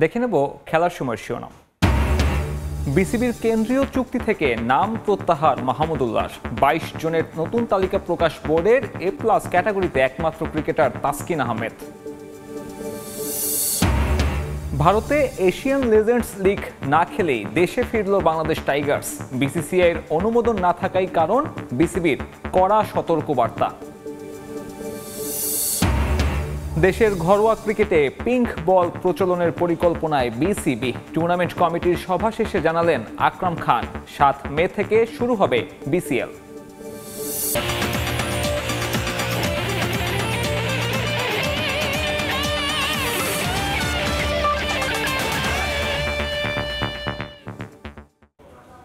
দেখে নেব খেলার সময়ের শিরোনাম। বিসিবির কেন্দ্রীয় চুক্তি থেকে নাম প্রত্যাহার মাহমুদুল্লাহর। 22 জনের নতুন তালিকা প্রকাশ বোর্ডের এ+ ক্যাটাগরিতে একমাত্র ক্রিকেটার তাসকিন আহমেদ। ভারতে এশিয়ান লেজেন্ডস লিগ না খেলেই দেশে ফিরল বাংলাদেশ টাইগার্স। বিসিসিআইয়ের অনুমোদন না থাকাই কারণ, বিসিবির কড়া সতর্কবার্তা। দেশের ঘরোয়া ক্রিকেটে পিঙ্ক বল প্রচলনের পরিকল্পনায় বিসিবি। টুর্নামেন্ট কমিটির সভা শেষে জানালেন আকরাম খান, 7 মে থেকে শুরু হবে বিসিএল।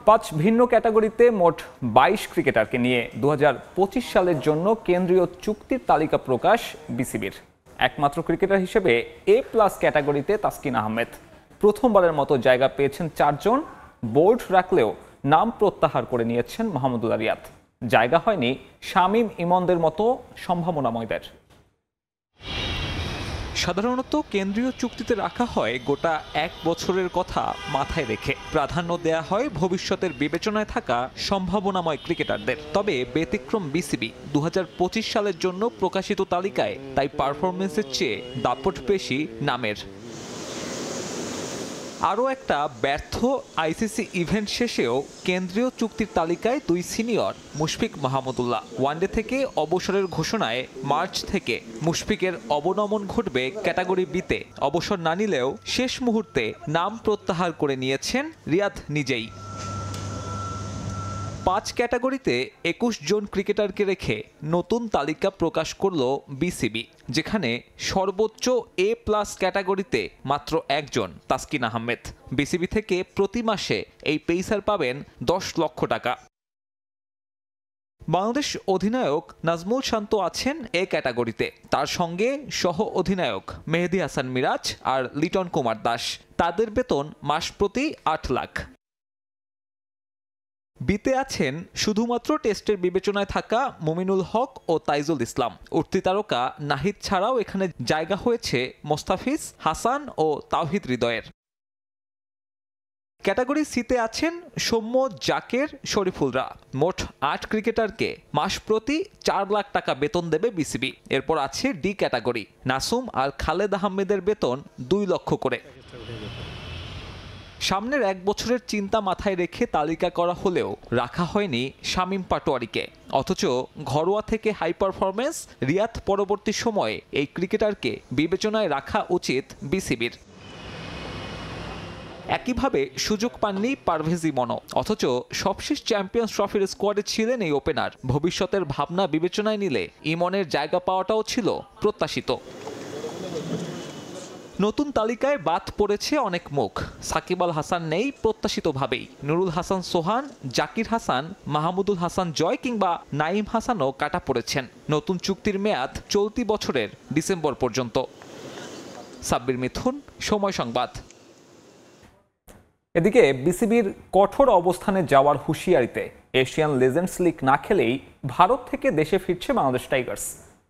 পাঁচ ভিন্ন ক্যাটাগরিতে মোট 22 ক্রিকেটারকে নিয়ে 2025 সালের জন্য কেন্দ্রীয় চুক্তির তালিকা প্রকাশ বিসিবির। একমাত্র ক্রিকেটার হিসেবে এ+ ক্যাটাগরিতে তাসকিন আহমেদ। প্রথমবারের মতো জায়গা পেয়েছেন 4 জন। বোর্ড রাখলেও নাম প্রত্যাহার করে নিয়েছেন মাহমুদুল্লাহ রিয়াদ। জায়গা হয়নি শামীম ইমনদের মতো সম্ভাবনাময়দের। সাধারণত কেন্দ্রীয় চুক্তিতে রাখা হয় গোটা 1 বছরের কথা মাথায় রেখে। প্রাধান্য দেয়া হয় ভবিষ্যতের বিবেচনায় থাকা সম্ভাবনাময় ক্রিকেটারদের। তবে ব্যতিক্রম বিসিবি। 2025 সালের জন্য প্রকাশিত তালিকায় তাই পারফরমেন্সের চেয়ে দাপট বেশি নামের। আরও একটা ব্যর্থ আইসিসি ইভেন্ট শেষেও কেন্দ্রীয় চুক্তির তালিকায় 2 সিনিয়র মুশফিক মাহমুদুল্লাহ। ওয়ানডে থেকে অবসরের ঘোষণায় মার্চ থেকে মুশফিকের অবনমন ঘটবে ক্যাটাগরি বিতে। অবসর না নিলেও শেষ মুহূর্তে নাম প্রত্যাহার করে নিয়েছেন রিয়াদ নিজেই। 5 ক্যাটাগরিতে 21 জন ক্রিকেটারকে রেখে নতুন তালিকা প্রকাশ করল বিসিবি, যেখানে সর্বোচ্চ এ+ ক্যাটাগরিতে মাত্র 1 জন, তাসকিন আহমেদ। বিসিবি থেকে প্রতি মাসে এই পেসার পাবেন 10 লক্ষ টাকা। বাংলাদেশ অধিনায়ক নাজমুল শান্ত আছেন এ ক্যাটাগরিতে। তার সঙ্গে সহ অধিনায়ক মেহেদী হাসান মিরাজ আর লিটন কুমার দাস। তাদের বেতন মাস প্রতি 8 লাখ। বিতে আছেন শুধুমাত্র টেস্টের বিবেচনায় থাকা মুমিনুল হক ও তাইজুল ইসলাম। উঠতি তারকা নাহিদ ছাড়াও এখানে জায়গা হয়েছে মোস্তাফিজ, হাসান ও তাওহিদ হৃদয়ের। ক্যাটাগরি সিতে আছেন সৌম্য, জাকের, শরীফুলরা। মোট 8 ক্রিকেটারকে মাস প্রতি 4 লাখ টাকা বেতন দেবে বিসিবি। এরপর আছে ডি ক্যাটাগরি। নাসুম আর খালেদ আহমেদের বেতন 2 লক্ষ করে। সামনের 1 বছরের চিন্তা মাথায় রেখে তালিকা করা হলেও রাখা হয়নি শামীম পাটোয়ারিকে। অথচ ঘরোয়া থেকে হাই পারফরমেন্স রিয়াদ পরবর্তী সময়ে এই ক্রিকেটারকে বিবেচনায় রাখা উচিত বিসিবির। একইভাবে সুযোগ পাননি পারভেজ ইমনও। অথচ সবশেষ চ্যাম্পিয়ন্স ট্রফির স্কোয়াডে ছিলেন এই ওপেনার। ভবিষ্যতের ভাবনা বিবেচনায় নিলে ইমনের জায়গা পাওয়াটাও ছিল প্রত্যাশিত। নতুন তালিকায় বাদ পড়েছে অনেক মুখ। সাকিব আল হাসান নেই প্রত্যাশিতভাবেই। নুরুল হাসান সোহান, জাকির হাসান, মাহমুদুল হাসান জয় কিংবা নাইম হাসানও কাটা পড়েছেন। নতুন চুক্তির মেয়াদ চলতি বছরের ডিসেম্বর পর্যন্ত। সাব্বির মিথুন, সময় সংবাদ। এদিকে বিসিবির কঠোর অবস্থানে যাওয়ার হুঁশিয়ারিতে এশিয়ান লেজেন্ডস লিগ না খেলেই ভারত থেকে দেশে ফিরছে বাংলাদেশ টাইগার্স।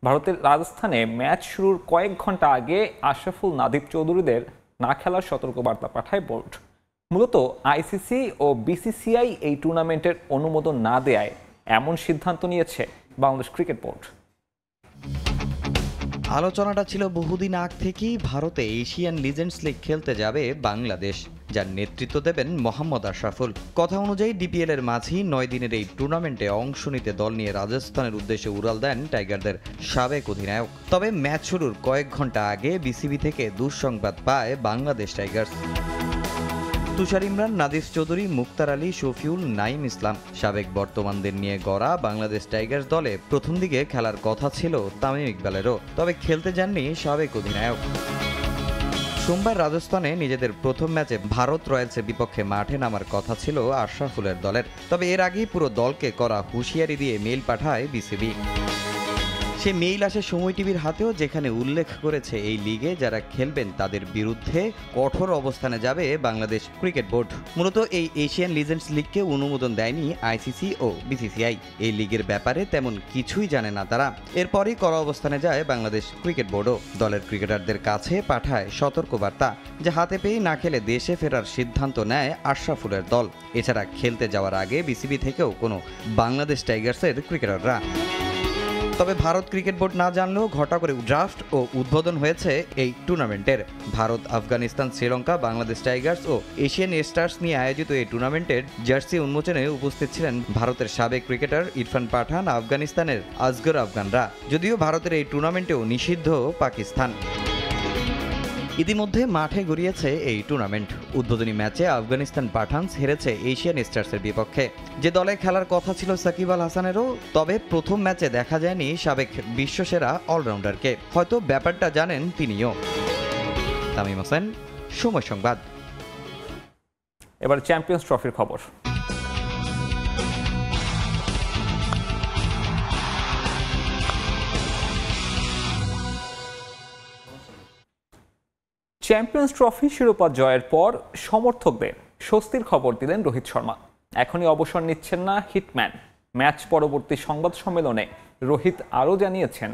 ভারতের রাজস্থানে ম্যাচ শুরুর কয়েক ঘন্টা আগে আশরাফুল নাদিব চৌধুরীদের না খেলার সতর্কবার্তা পাঠায় বোর্ড। মূলত আইসিসি ও বিসিসিআই এই টুর্নামেন্টের অনুমোদন না দেয়ায় এমন সিদ্ধান্ত নিয়েছে বাংলাদেশ ক্রিকেট বোর্ড। আলোচনাটা ছিল বহুদিন আগ থেকেই। ভারতে এশিয়ান লিজেন্ডস লিগ খেলতে যাবে বাংলাদেশ, যার নেতৃত্ব দেবেন মোহাম্মদ আশরাফুল। কথা অনুযায়ী ডিপিএল এর মাঝেই 9 দিনের এই টুর্নামেন্টে অংশ নিতে দল নিয়ে রাজস্থানের উদ্দেশ্যে উড়াল দেন টাইগারদের সাবেক অধিনায়ক। তবে ম্যাচ শুরুর কয়েক ঘন্টা আগে বিসিবি থেকে দুঃসংবাদ পায় বাংলাদেশ টাইগার্স। তুষার ইমরান, নাদিস চৌধুরী, মুক্তার আলী, শফিউল, নাইম ইসলাম সাবেক বর্তমানদের নিয়ে গড়া বাংলাদেশ টাইগার্স দলে প্রথম দিকে খেলার কথা ছিল তামিম ইকবালেরও। তবে খেলতে যাননি সাবেক অধিনায়ক। সোমবার রাজস্থানে নিজেদের প্রথম ম্যাচে ভারত রয়্যালসের বিপক্ষে মাঠে নামার কথা ছিল আশরাফুলের দলের। তবে এর আগেই পুরো দলকে করা হুঁশিয়ারি দিয়ে মেইল পাঠায় বিসিবি। সে মেইল আসে সময় টিভির হাতেও, যেখানে উল্লেখ করেছে এই লিগে যারা খেলবেন তাদের বিরুদ্ধে কঠোর অবস্থানে যাবে বাংলাদেশ ক্রিকেট বোর্ড। মূলত এই এশিয়ান লিজেন্ডস লিগকে অনুমোদন দেয়নি আইসিসি ও বিসিসিআই। এই লিগের ব্যাপারে তেমন কিছুই জানে না তারা। এরপরই কড়া অবস্থানে যায় বাংলাদেশ ক্রিকেট বোর্ডও। দলের ক্রিকেটারদের কাছে পাঠায় সতর্কবার্তা যে হাতে পেয়ে না খেলে দেশে ফেরার সিদ্ধান্ত নেয় আশরাফুলের দল। এছাড়া খেলতে যাওয়ার আগে বিসিবি থেকেও কোনো বাংলাদেশ টাইগার্সের ক্রিকেটাররা। তবে ভারত ক্রিকেট বোর্ড না জানলেও ঘটা করে ড্রাফট ও উদ্বোধন হয়েছে এই টুর্নামেন্টের। ভারত, আফগানিস্তান, শ্রীলঙ্কা, বাংলাদেশ টাইগার্স ও এশিয়ান স্টার্স নিয়ে আয়োজিত এই টুর্নামেন্টের জার্সি উন্মোচনে উপস্থিত ছিলেন ভারতের সাবেক ক্রিকেটার ইরফান পাঠান, আফগানিস্তানের আসগর আফগানরা। যদিও ভারতের এই টুর্নামেন্টেও নিষিদ্ধ পাকিস্তান। ইতিমধ্যে মাঠে গড়িয়েছে এই টুর্নামেন্ট। উদ্বোধনী ম্যাচে আফগানিস্তান পাঠানস হেরেছে এশিয়ান স্টার্সের বিপক্ষে, যে দলে খেলার কথা ছিল সাকিব আল হাসানেরও। তবে প্রথম ম্যাচে দেখা যায়নি সাবেক বিশ্বসেরা অলরাউন্ডারকে। হয়তো ব্যাপারটা জানেন তিনিও। তামিম হোসেন, সময় সংবাদ। এবার চ্যাম্পিয়ন্স ট্রফির খবর। চ্যাম্পিয়ন্স ট্রফি শিরোপা জয়ের পর সমর্থকদের স্বস্তির খবর দিলেন রোহিত শর্মা। এখনই অবসর নিচ্ছেন না হিটম্যান। ম্যাচ পরবর্তী সংবাদ সম্মেলনে রোহিত আরও জানিয়েছেন,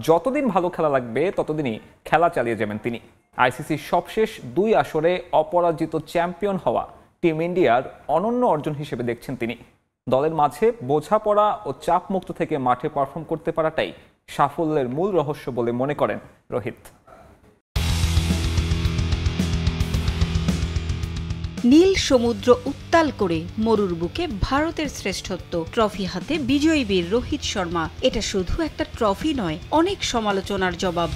যতদিন ভালো খেলা লাগবে ততদিনই খেলা চালিয়ে যাবেন তিনি। আইসিসির সবশেষ 2 আসরে অপরাজিত চ্যাম্পিয়ন হওয়া টিম ইন্ডিয়ার অনন্য অর্জন হিসেবে দেখছেন তিনি। দলের মাঝে বোঝাপড়া ও চাপমুক্ত থেকে মাঠে পারফর্ম করতে পারাটাই সাফল্যের মূল রহস্য বলে মনে করেন রোহিত। নীল সমুদ্র উত্তাল করে মরুর বুকে ভারতের শ্রেষ্ঠত্ব। ট্রফি হাতে বিজয়ী বীর রোহিত শর্মা। এটা শুধু একটা ট্রফি নয়, অনেক সমালোচনার জবাব।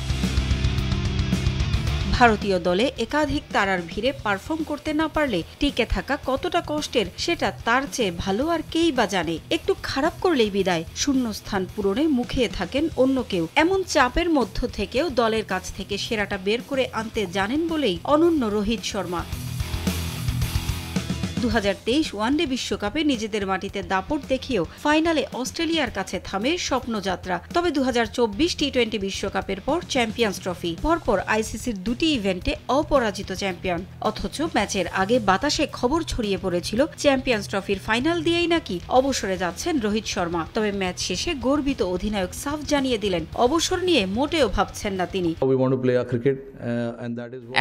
ভারতীয় দলে একাধিক তারার ভিড়ে পারফর্ম করতে না পারলে টিকে থাকা কতটা কষ্টের সেটা তার চেয়ে ভালো আর কেই বা জানে। একটু খারাপ করলেই বিদায়, শূন্যস্থান পূরণে মুখিয়ে থাকেন অন্য কেউ। এমন চাপের মধ্য থেকেও দলের কাছ থেকে সেরাটা বের করে আনতে জানেন বলেই অনন্য রোহিত শর্মা। 2023 ওয়ানডে বিশ্বকাপে নিজেদের মাটিতে দাপট দেখিয়েও ফাইনালে অস্ট্রেলিয়ার কাছে থামে স্বপ্নযাত্রা। তবে 2024 টি-20 বিশ্বকাপের পর চ্যাম্পিয়ন্স ট্রফি, পরপর আইসিসির 2টি ইভেন্টে অপরাজিত চ্যাম্পিয়ন। অথচ ম্যাচের আগে বাতাসে খবর ছড়িয়ে পড়েছিল চ্যাম্পিয়ন্স ট্রফির ফাইনাল দিয়েই নাকি অবসরে যাচ্ছেন রোহিত শর্মা। তবে ম্যাচ শেষে গর্বিত অধিনায়ক সাফ জানিয়ে দিলেন, অবসর নিয়ে মোটেও ভাবছেন না তিনি।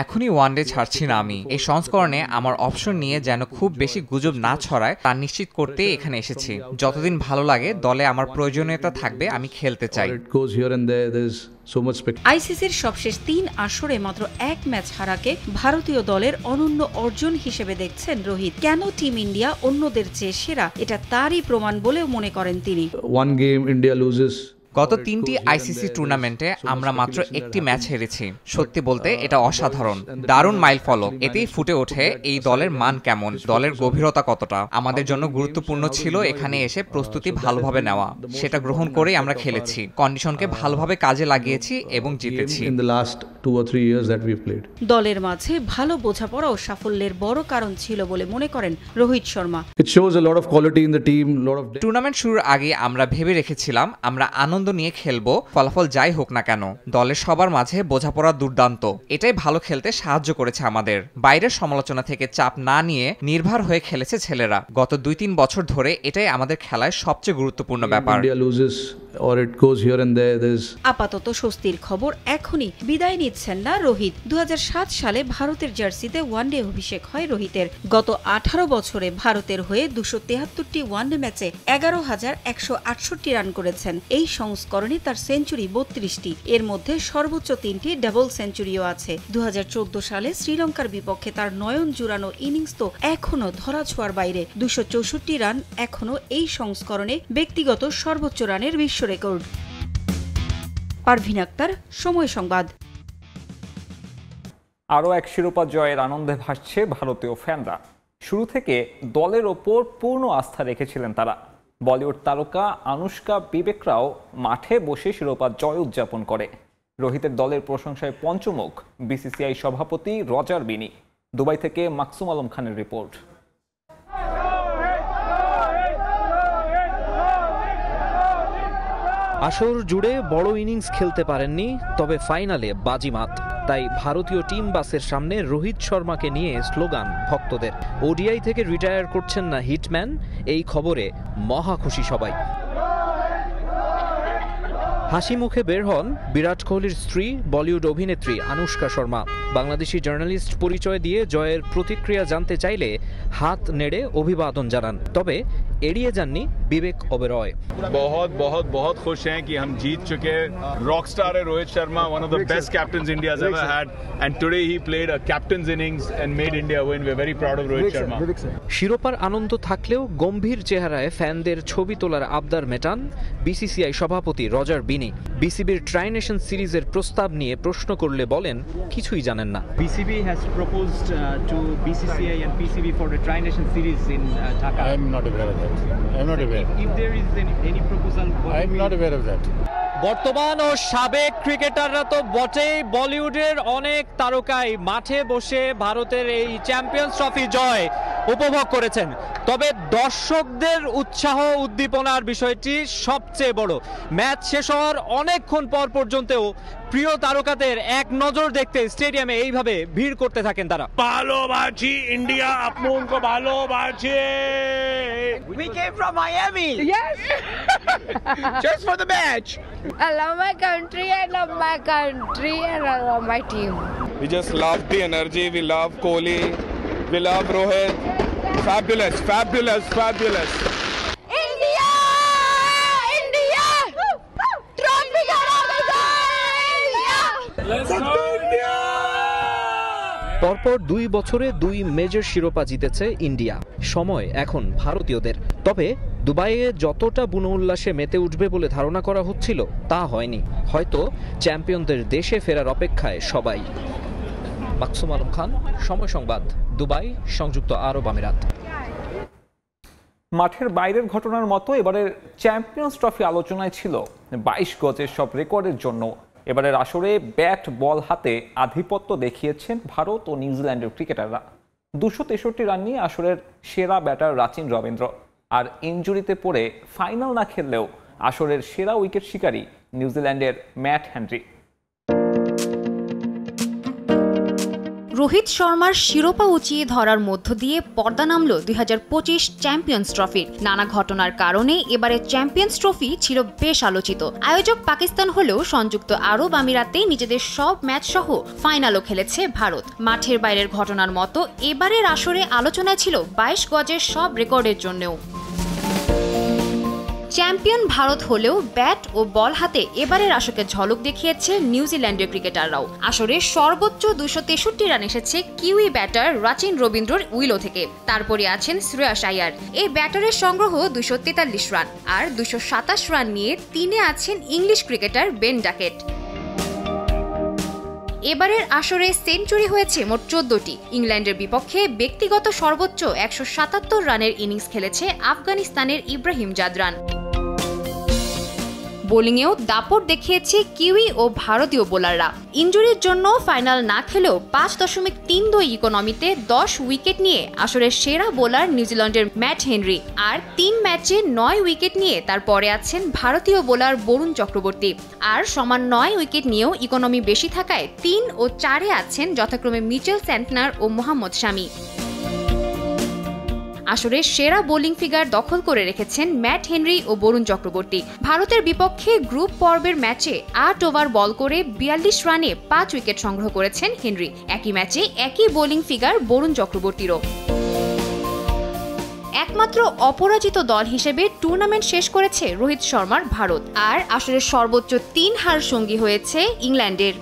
এখনই ওয়ানডে ছাড়ছি না আমি। এই সংস্করণে আমার অপশন নিয়ে যেন খুব বেশি গুজব না ছড়ায় তা নিশ্চিত করতে এখানে এসেছি। যতদিন ভালো লাগে দলে আমার প্রয়োজনীয়তা থাকবে, আমি খেলতে চাই। আইসিসির সবশেষ 3 আসরে মাত্র 1 ম্যাচ হারাকে ভারতীয় দলের অনন্য অর্জন হিসেবে দেখছেন রোহিত। কেন টিম ইন্ডিয়া অন্যদের চেয়ে সেরা, এটা তারই প্রমাণ বলেও মনে করেন তিনি। গত 3টি আইসিসি টুর্নামেন্টে আমরা মাত্র 1টি ম্যাচ হেরেছি। সত্যি বলতে এটা অসাধারণ, দারুণ মাইল ফলক। এতেই ফুটে ওঠে এই দলের মান কেমন, দলের গভীরতা কতটা। আমাদের জন্য গুরুত্বপূর্ণ ছিল এখানে এসে প্রস্তুতি ভালোভাবে নেওয়া। সেটা গ্রহণ করেই আমরা খেলেছি, কন্ডিশনকে ভালোভাবে কাজে লাগিয়েছি এবং জিতেছি। দলের মাঝে ভালো বোঝাপড়া ও সাফল্যের বড় কারণ ছিল বলে মনে করেন রোহিত শর্মা। টুর্নামেন্ট শুরুর আগে আমরা ভেবে রেখেছিলাম আমরা আনন্দ নিয়ে খেলবো, ফলাফল যাই হোক না কেন। দলের সবার মাঝে বোঝাপড়া দুর্দান্ত, এটাই ভালো খেলতে সাহায্য করেছে আমাদের। বাইরের সমালোচনা থেকে চাপ না নিয়ে নির্ভর হয়ে খেলেছে ছেলেরা। গত 2-3 বছর ধরে এটাই আমাদের খেলায় সবচেয়ে গুরুত্বপূর্ণ ব্যাপার। আপাতত স্বস্তির খবর, এখনই বিদায় নিচ্ছেন না রোহিত। 2007 সালে ভারতের জার্সিতে ওয়ানডে অভিষেক হয় রোহিতের। গত 18 বছরে ভারতের হয়ে 273টি ওয়ানডে ম্যাচে 11,168 রান করেছেন। এই সংস্করণে তার সেঞ্চুরি 32টি, এর মধ্যে সর্বোচ্চ 3টি ডাবল সেঞ্চুরিও আছে। 2014 সালে শ্রীলঙ্কার বিপক্ষে তার নয়ন জুড়ানো ইনিংস তো এখনো ধরাছোঁয়ার বাইরে। 264 রান এখনো এই সংস্করণে ব্যক্তিগত সর্বোচ্চ রানের বিশ্ব রেকর্ড। পারভিন আক্তার, সময় সংবাদ। আরও এক শিরোপা জয়ের আনন্দে ভাসছে ভারতীয় ফ্যানরা। শুরু থেকে দলের ওপর পূর্ণ আস্থা রেখেছিলেন তারা। বলিউড তারকা আনুশকা বিবেকরাও মাঠে বসে শিরোপা জয় উদযাপন করে। রোহিতের দলের প্রশংসায় পঞ্চমুখ বিসিসিআই সভাপতি রজার বিনি। দুবাই থেকে মাকসুম আলম খানের রিপোর্ট। আসর জুড়ে বড় ইনিংস খেলতে পারেননি, তবে ফাইনালে বাজিমাত। তাই ভারতীয় টিম বাসের সামনে রোহিত শর্মাকে নিয়ে স্লোগান ভক্তদের। ওডিআই থেকে রিটায়ার করছেন না হিটম্যান, এই খবরে মহা খুশি সবাই। হাসি মুখে বের হন বিরাট কোহলির স্ত্রী বলিউড অভিনেত্রী আনুশকা শর্মা। বাংলাদেশি জার্নালিস্ট পরিচয় দিয়ে জয়ের প্রতিক্রিয়া জানতে চাইলে হাত নেড়ে অভিবাদন জানান, তবে এড়িয়ে যাননি বিবেক ওবেরয়। बहुत बहुत बहुत खुश हैं कि हम जीत चुके। रॉक स्टार है Rohit Sharma, one of the best captains India's ever had, and today he played a captain's innings and made India win. We're very proud of Rohit Sharma. শিরোপার আনন্দ থাকলেও গম্ভীর চেহারায় ফ্যানদের ছবি তোলার আবদার মেটান বিসিসিআই সভাপতি রজার বিনি। বিসিবির ট্রাই নেশন সিরিজের প্রস্তাব নিয়ে প্রশ্ন করলে বলেন কিছুই জানেন না। BCB has proposed to BCCI and PCB for the Tri Nation series in Dhaka. I am not aware of that. I am not aware. If there is any proposal, I am not aware of that. বর্তমান ও সাবেক ক্রিকেটাররা তো বটেই, বলিউডের অনেক তারকাই মাঠে বসে ভারতের এই চ্যাম্পিয়ন্স ট্রফি জয় উপভোগ করেছেন। তবে দর্শকদের উৎসাহ উদ্দীপনার বিষয়টি সবচেয়ে বড়। ম্যাচ শেষ হওয়ার অনেকক্ষণ পর পর্যন্তও প্রিয় তারকাদের এক নজর দেখতে স্টেডিয়ামে এইভাবে ভিড় করতে থাকেন তারা। ভালোবাসি ইন্ডিয়া, আপনি উনকো ভালোবাসি। we came from Miami. Yes. Just for the match. I love my country, I love my country, and I love my team. We just love the energy. We love Kohli. We love Rohit. Fabulous, fabulous, fabulous. India! India! Trophy India! Let's go India! পরপর 2 বছরে 2 major শিরোপা জিতেছে India. সময় এখন ভারতীয়দের। তবে দুবাইয়ে যতটা বুনো উল্লাসে মেতে উঠবে বলে ধারণা করা হচ্ছিল তা হয়নি। হয়তো চ্যাম্পিয়নদের দেশে ফেরার অপেক্ষায় সবাই। মাকসুম আলম খান, সময় সংবাদ, দুবাই, সংযুক্ত আরব আমিরাত। মাঠের বাইরের ঘটনার মতো এবারের চ্যাম্পিয়ন্স ট্রফি আলোচনায় ছিল 22 গজের সব রেকর্ডের জন্য। এবারের আসরে ব্যাট বল হাতে আধিপত্য দেখিয়েছেন ভারত ও নিউজিল্যান্ডের ক্রিকেটাররা। 263 রান নিয়ে আসরের সেরা ব্যাটার রাচিন রবীন্দ্র। আর ইনজুরিতে পড়ে ফাইনাল না খেললেও আসরের সেরা উইকেট শিকারী নিউজিল্যান্ডের ম্যাট হেনরি। রোহিত শর্মার শিরোপা উঁচিয়ে ধরার মধ্য দিয়ে পর্দা নামল 2025 চ্যাম্পিয়ন্স ট্রফির। নানা ঘটনার কারণে এবারে চ্যাম্পিয়ন্স ট্রফি ছিল বেশ আলোচিত। আয়োজক পাকিস্তান হলেও সংযুক্ত আরব আমিরাতে নিজেদের সব ম্যাচ সহ ফাইনালও খেলেছে ভারত। মাঠের বাইরের ঘটনার মতো এবারের আসরে আলোচনায় ছিল 22 গজের সব রেকর্ডের জন্যও। চ্যাম্পিয়ন ভারত হলেও ব্যাট ও বল হাতে এবারের আসরে ঝলক দেখিয়েছে নিউজিল্যান্ডের ক্রিকেটাররাও। আসরে সর্বোচ্চ 263 রান এসেছে কিউই ব্যাটার রাচিন রবীন্দ্রর উইলো থেকে। তারপরে আছেন শ্রেয়াস আইয়ার। এই ব্যাটারের সংগ্রহ 243 রান, আর 227 রান নিয়ে 3-এ আছেন ইংলিশ ক্রিকেটার বেন ডাকেট। এবারের আসরে সেঞ্চুরি হয়েছে মোট 14টি। ইংল্যান্ডের বিপক্ষে ব্যক্তিগত সর্বোচ্চ 177 রানের ইনিংস খেলেছে আফগানিস্তানের ইব্রাহিম জাদরান। বোলিংয়েও দাপট দেখিয়েছে কিউই ও ভারতীয় বোলাররা। ইনজুরির জন্য ফাইনাল না খেলেও 5.32 ইকোনমিতে 10 উইকেট নিয়ে আসরের সেরা বোলার নিউজিল্যান্ডের ম্যাট হেনরি। আর 3 ম্যাচে 9 উইকেট নিয়ে তারপরে আছেন ভারতীয় বোলার বরুণ চক্রবর্তী। আর সমান 9 উইকেট নিয়েও ইকোনমি বেশি থাকায় 3 ও 4-এ আছেন যথাক্রমে মিচেল স্যান্টনার ও মোহাম্মদ শামি। আসরে সেরা বোলিং ফিগার দখল করে রেখেছেন ম্যাট হেনরি ও বরুণ চক্রবর্তী। ভারতের বিপক্ষে গ্রুপ পর্বের ম্যাচে 8 ওভার বল করে 42 রানে 5 উইকেট সংগ্রহ করেছেন হেনরি। একই ম্যাচে একই বোলিং ফিগার বরুণ চক্রবর্তীরও। একমাত্র অপরাজিত দল হিসেবে টুর্নামেন্ট শেষ করেছে রোহিত শর্মার ভারত। আর আসরের সর্বোচ্চ 3 হার সঙ্গী হয়েছে ইংল্যান্ডের।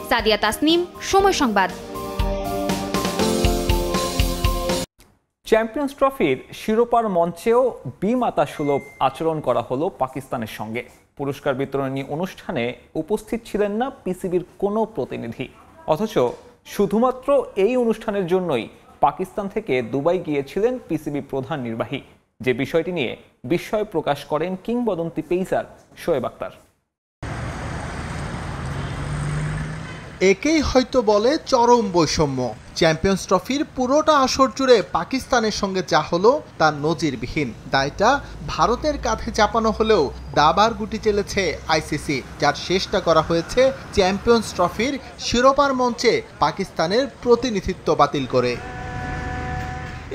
সাদিয়া তাসনিম, সময় সংবাদ। চ্যাম্পিয়ন্স ট্রফির শিরোপার মঞ্চেও বিমাতা সুলভ আচরণ করা হলো পাকিস্তানের সঙ্গে। পুরস্কার বিতরণী অনুষ্ঠানে উপস্থিত ছিলেন না পিসিবির কোনো প্রতিনিধি, অথচ শুধুমাত্র এই অনুষ্ঠানের জন্যই পাকিস্তান থেকে দুবাই গিয়েছিলেন পিসিবি প্রধান নির্বাহী। যে বিষয়টি নিয়ে বিস্ময় প্রকাশ করেন কিংবদন্তি পেসার শোয়েব আখতার। একেই হয়তো বলে চরম বৈষম্য। চ্যাম্পিয়ন্স ট্রফির পুরোটা আসর জুড়ে পাকিস্তানের সঙ্গে যা হলো তা নজিরবিহীন। দায়টা ভারতের কাঁধে চাপানো হলেও দাবার গুটি চেলেছে আইসিসি, যার শেষটা করা হয়েছে চ্যাম্পিয়ন্স ট্রফির শিরোপার মঞ্চে পাকিস্তানের প্রতিনিধিত্ব বাতিল করে।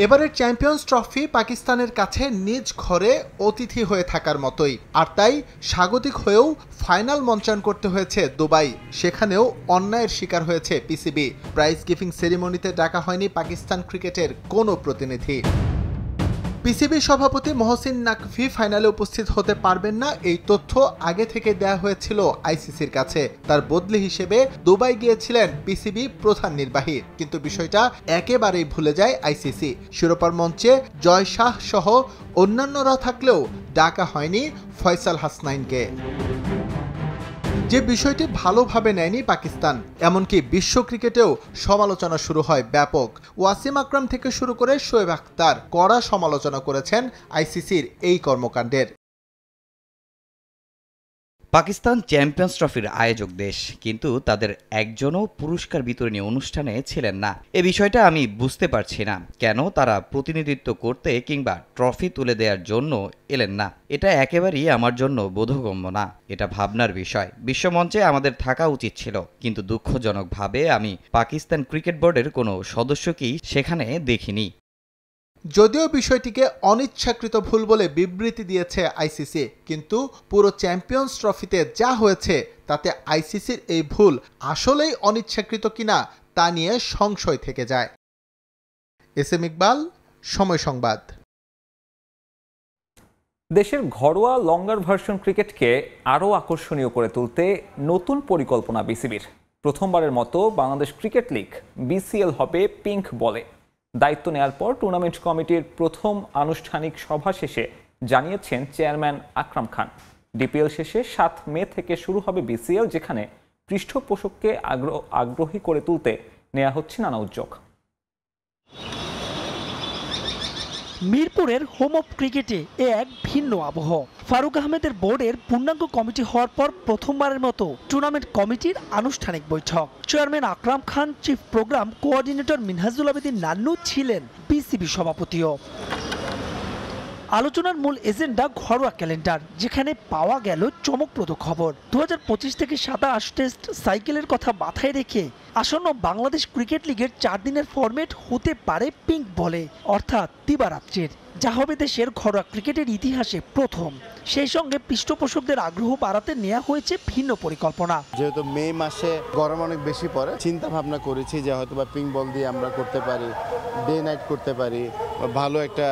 এবারের চ্যাম্পিয়ন্স ট্রফি পাকিস্তানের কাছে নিজ ঘরে অতিথি হয়ে থাকার মতোই, আর তাই স্বাগতিক হয়েও ফাইনাল মঞ্চায়ন করতে হয়েছে দুবাই। সেখানেও অন্যায়ের শিকার হয়েছে পিসিবি। প্রাইজ গিভিং সেরিমনিতে ডাকা হয়নি পাকিস্তান ক্রিকেটের কোনো প্রতিনিধি। পিসিবি সভাপতি মহসিন নাকভি ফাইনালে উপস্থিত হতে পারবেন না, এই তথ্য আগে থেকে দেয়া হয়েছিল আইসিসির কাছে। তার বদলি হিসেবে দুবাই গিয়েছিলেন পিসিবি প্রধান নির্বাহী, কিন্তু বিষয়টা একেবারেই ভুলে যায় আইসিসি। শিরোপার মঞ্চে জয় শাহ সহ অন্যান্যরা থাকলেও ডাকা হয়নি ফয়সাল হাসনাইনকে। যে বিষয়টি ভালোভাবে নেয়নি পাকিস্তান, এমনকি বিশ্ব ক্রিকেটেও সমালোচনা শুরু হয় ব্যাপক। ওয়াসিম আকরাম থেকে শুরু করে শোয়েব আখতার কড়া সমালোচনা করেছেন আইসিসির এই কর্মকাণ্ডের। পাকিস্তান চ্যাম্পিয়ন্স ট্রফির আয়োজক দেশ, কিন্তু তাদের একজনও পুরস্কার বিতরণী অনুষ্ঠানে ছিলেন না। এ বিষয়টা আমি বুঝতে পারছি না, কেন তারা প্রতিনিধিত্ব করতে কিংবা ট্রফি তুলে দেওয়ার জন্য এলেন না। এটা একেবারেই আমার জন্য বোধগম্য না, এটা ভাবনার বিষয়। বিশ্বমঞ্চে আমাদের থাকা উচিত ছিল, কিন্তু দুঃখজনকভাবে আমি পাকিস্তান ক্রিকেট বোর্ডের কোনো সদস্যকেই সেখানে দেখিনি। যদিও বিষয়টিকে অনিচ্ছাকৃত ভুল বলে বিবৃতি দিয়েছে আইসিসি, কিন্তু পুরো চ্যাম্পিয়ন্স ট্রফিতে যা হয়েছে তাতে আইসিসির এই ভুল আসলেই অনিচ্ছাকৃত কিনা তা নিয়ে সংশয় থেকে যায়। এস এম ইকবাল, সময় সংবাদ। দেশের ঘরোয়া লঙ্গার ভার্সন ক্রিকেটকে আরও আকর্ষণীয় করে তুলতে নতুন পরিকল্পনা বিসিবির। প্রথমবারের মতো বাংলাদেশ ক্রিকেট লিগ বিসিএল হবে পিঙ্ক বলে। দায়িত্ব নেয়ার পর টুর্নামেন্ট কমিটির প্রথম আনুষ্ঠানিক সভা শেষে জানিয়েছেন চেয়ারম্যান আকরাম খান, ডিপিএল শেষে 7 মে থেকে শুরু হবে বিসিএল, যেখানে পৃষ্ঠপোষককে আগ্রহী করে তুলতে নেওয়া হচ্ছে নানা উদ্যোগ। মিরপুরের হোম অফ ক্রিকেটে এ এক ভিন্ন আবহ। ফারুক আহমেদের বোর্ডের পূর্ণাঙ্গ কমিটি হওয়ার পর প্রথমবারের মতো টুর্নামেন্ট কমিটির আনুষ্ঠানিক বৈঠক। Chairman Akram Khan, chief programme coordinator Minhajul Abedin Nannu ছিলেন, বিসিবি সভাপতিও। আলোচনার মূল এজেন্ডা ঘরোয়া ক্যালেন্ডার, যেখানে পাওয়া গেল চমকপ্রদ খবর। 2025 থেকে 27 টেস্ট সাইকেলের কথা মাথায় রেখে আসন্ন বাংলাদেশ ক্রিকেট লিগের 4 দিনের ফরম্যাট হতে পারে পিঙ্ক বলে, অর্থাৎ দিবারাত্রির, যা হবে দেশের ঘরোয়া ক্রিকেটের ইতিহাসে প্রথম। সেই সঙ্গে পৃষ্ঠপোষকদের আগ্রহ বাড়াতে নেওয়া হয়েছে ভিন্ন পরিকল্পনা। যেহেতু মে মাসে গরম অনেক বেশি পড়ে, চিন্তা ভাবনা করেছি যে হয়তো বা পিঙ্ক বল দিয়ে আমরা করতে পারি, ডে নাইট করতে পারি, ভালো একটা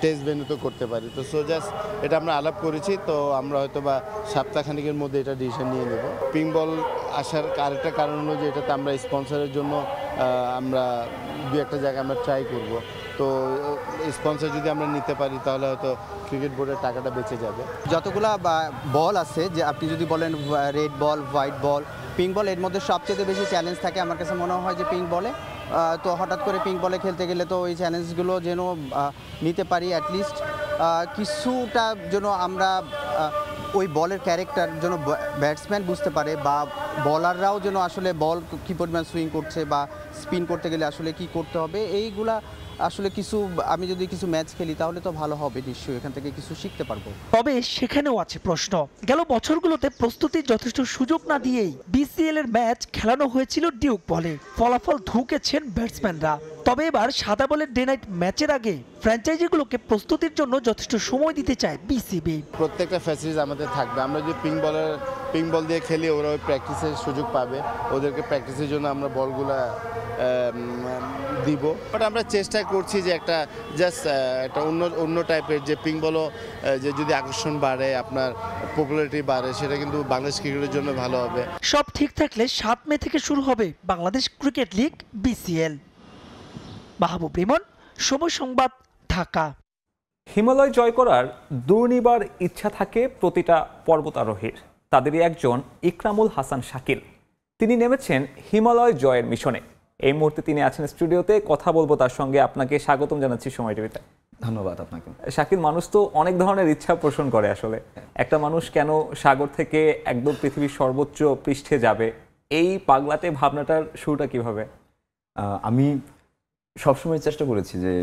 টেস্ট ভেন্যুতে করতে পারি। তো সো জাস্ট এটা আমরা আলাপ করেছি, তো আমরা হয়তো বা সপ্তাহখানিকের মধ্যে এটা ডিসিশন নিয়ে নেব। পিঙ্ক বল আসার আরেকটা কারণ হলো যে এটাতে আমরা স্পন্সরের জন্য আমরা 2-1 জায়গায় আমরা ট্রাই করব। তো স্পন্সর যদি আমরা নিতে পারি তাহলে হয়তো ক্রিকেট বোর্ডের টাকাটা বেঁচে যাবে। যতগুলা বল আছে, যে আপনি যদি বলেন red ball, white ball, pink বল, এর মধ্যে সবচেয়ে বেশি চ্যালেঞ্জ থাকে আমার কাছে মনে হয় যে পিঙ্ক বলে। তো হঠাৎ করে পিঙ্ক বলে খেলতে গেলে তো ওই চ্যালেঞ্জগুলো যেন নিতে পারি, অ্যাটলিস্ট কিছুটা যেন আমরা ওই বলের ক্যারেক্টার যেন ব্যাটসম্যান বুঝতে পারে, বা বলাররাও যেন আসলে বল কী পরিমাণ সুইং করছে বা স্পিন করতে গেলে আসলে কি করতে হবে, এইগুলা আসলে কিছু আমি যদি কিছু ম্যাচ খেলি তাহলে তো ভালো হবে, নিশ্চয়ই এখান থেকে কিছু শিখতে পারবো। তবে সেখানেও আছে প্রশ্ন। গেল বছরগুলোতে প্রস্তুতির যথেষ্ট সুযোগ না দিয়েই বিসিএল এর ম্যাচ খেলানো হয়েছিল ডিউক বলে, ফলাফল ধুঁকেছেন ব্যাটসম্যানরা। তবে এবার সাদা বলের ডে নাইট ম্যাচের আগে ফ্র্যাঞ্চাইজিগুলোকে প্রস্তুতির জন্য যথেষ্ট সময় দিতে চায় বিসিবি। প্রত্যেকটা ফ্যাসিলিটিস আমাদের থাকবে। আমরা যদি পিঙ্ক বল দিয়ে খেলি, ওরা ওই প্র্যাকটিসের সুযোগ পাবে, ওদেরকে প্র্যাকটিসের জন্য আমরা বলগুলা দিব। বাট আমরা চেষ্টা করছি যে একটা জাস্ট একটা অন্য টাইপের যে পিঙ্ক বলও যে যদি আকর্ষণ বাড়ে, আপনার পপুলারিটি বাড়ে, সেটা কিন্তু বাংলাদেশ ক্রিকেটের জন্য ভালো হবে। সব ঠিক থাকলে 7 মে থেকে শুরু হবে বাংলাদেশ ক্রিকেট লিগ বিসিএল। মাহবুব রিমন, সময় সংবাদ, ঢাকা। হিমালয় জয় করার দুর্নিবার ইচ্ছা থাকে প্রতিটা পর্বতারোহীর। তাদেরই একজন ইকরামুল হাসান শাকিল। তিনি নেমেছেন হিমালয় জয়ের মিশনে। এই মুহূর্তে তিনি আছেন স্টুডিওতে, কথা বলবো তার সঙ্গে। আপনাকে স্বাগতম জানাচ্ছি সময় টিভিতে। ধন্যবাদ আপনাকে। শাকিল, মানুষ তো অনেক ধরনের ইচ্ছা পোষণ করে। আসলে একটা মানুষ কেন সাগর থেকে একদম পৃথিবীর সর্বোচ্চ পৃষ্ঠে যাবে, এই পাগলাটে ভাবনাটার শুরুটা কিভাবে? আমি সবসময় চেষ্টা করেছি যে